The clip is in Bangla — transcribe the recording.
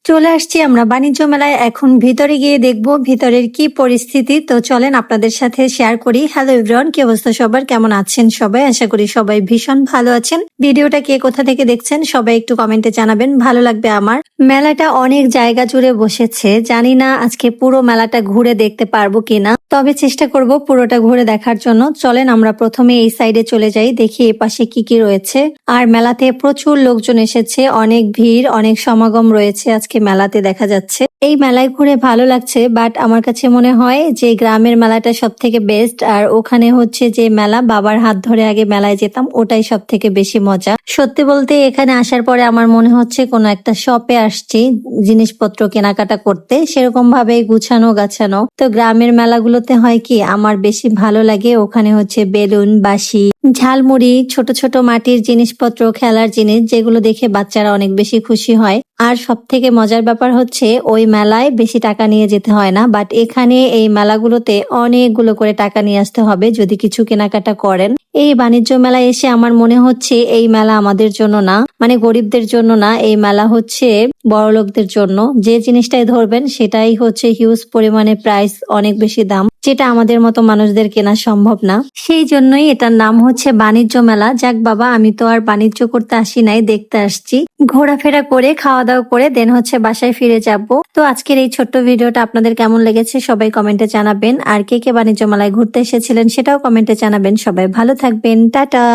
চলে আসছি আমরা বাণিজ্য মেলায়। এখন ভিতরে গিয়ে দেখবো ভিতরের কি পরিস্থিতি। তো চলেন আপনাদের সাথে শেয়ার করি। হ্যালো এভরিওয়ান, কি অবস্থা সবার, কেমন আছেন সবাই? আশা করি সবাই ভীষণ ভালো আছেন। ভিডিওটা কে কোথা থেকে দেখছেন সবাই একটু কমেন্টে জানাবেন, ভালো লাগবে আমার। মেলাটা অনেক জায়গা জুড়ে বসেছে, জানি না আজকে পুরো মেলাটা ঘুরে দেখতে পারবো কিনা, তবে চেষ্টা করব পুরোটা ঘুরে দেখার জন্য। চলেন আমরা প্রথমে এই সাইডে চলে যাই, দেখি এ পাশে কি কি রয়েছে। আর মেলাতে প্রচুর লোকজন এসেছে, অনেক ভিড়, অনেক সমাগম রয়েছে আজকে মেলাতে দেখা যাচ্ছে। এই মেলায় ঘুরে ভালো লাগছে, বাট আমার কাছে মনে হয় যে গ্রামের মেলাটা সব থেকে বেস্ট। আর ওখানে হচ্ছে যে মেলা, বাবার হাত ধরে আগে মেলায় যেতাম, ওটাই সব থেকে বেশি মজা। সত্যি বলতে এখানে আসার পরে আমার মনে হচ্ছে কোনো একটা শপে আসছি জিনিসপত্র কেনাকাটা করতে, সেরকম ভাবে গুছানো গাছানো। তো গ্রামের মেলাগুলোতে হয় কি, আমার বেশি ভালো লাগে, ওখানে হচ্ছে বেলুন, বাঁশি, ঝালমুড়ি, ছোট ছোট মাটির জিনিসপত্র, খেলার জিনিস, যেগুলো দেখে বাচ্চারা অনেক বেশি খুশি হয়। আর সব থেকে মজার ব্যাপার হচ্ছে ওই মেলায় বেশি টাকা নিয়ে যেতে হয় না, বাট এখানে এই মেলাগুলোতে অনেকগুলো করে টাকা নিয়ে আসতে হবে যদি কিছু কেনাকাটা করেন। এই বাণিজ্য মেলায় এসে আমার মনে হচ্ছে এই মেলা আমাদের জন্য না, মানে গরিবদের জন্য না, এই মেলা হচ্ছে বড়লোকদের জন্য। যে জিনিসটাই ধরবেন সেটাই হচ্ছে হিউজ পরিমাণে প্রাইস, অনেক বেশি দাম, যেটা আমাদের মতো মানুষদের কেনা সম্ভব না। সেই জন্যই এটার নাম হচ্ছে বাণিজ্য মেলা। যাক বাবা, আমি তো আর বাণিজ্য করতে আসি নাই, দেখতে আসছি। ঘোরাফেরা করে খাওয়া দাওয়া করে দেন হচ্ছে বাসায় ফিরে যাব। তো আজকের এই ছোট্ট ভিডিওটা আপনাদের কেমন লেগেছে সবাই কমেন্টে জানাবেন। আর কে কে বাণিজ্য মেলায় ঘুরতে এসেছিলেন সেটাও কমেন্টে জানাবেন। সবাই ভালো থাকবেন, টাটা।